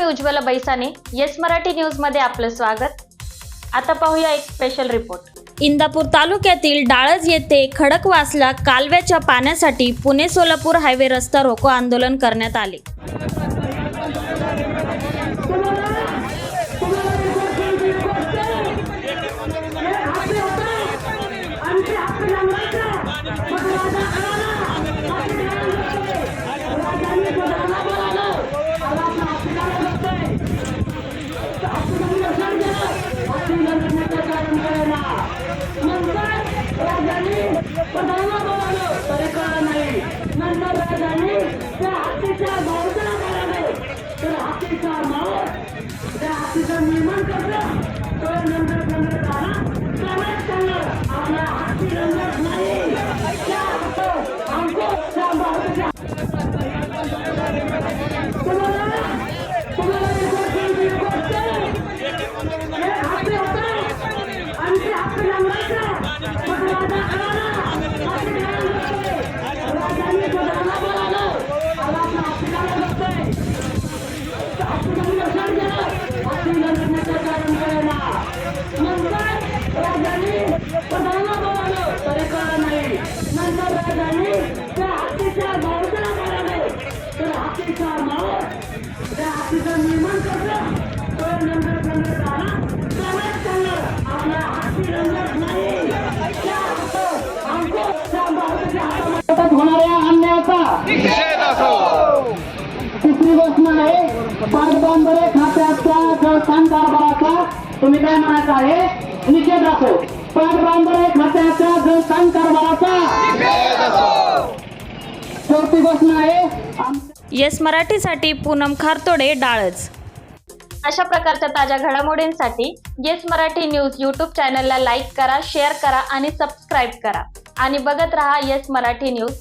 मी Ujjwala बैसाने. Yes Marathi news मध्ये आपलं स्वागत. आता पाहूया एक स्पेशल रिपोर्ट. इंदापूर तालुक्यातील डाळज येथे खडकवासला कालव्याच्या पाण्यासाठी पुणे सोलापूर हायवे रस्ता रोको आंदोलन करण्यात आले. होणाऱ्या अन्यायाचा तिसरी गोष्ट आहे पाटबंधारे खात्याच्या कारभाराचा तुम्ही काय म्हणायचं आहे निषेध असो. पाटबंधारे खात्याच्या जलसांग कारभाराचा चौथी गोष्ट आहे. येस मराठीसाठी पूनम खारतोडे, डाळज. अशा प्रकारच्या ताज्या घडामोडींसाठी येस मराठी न्यूज यूट्यूब चॅनलला लाईक करा, शेअर करा आणि सबस्क्राईब करा आणि बघत रहा येस मराठी न्यूज.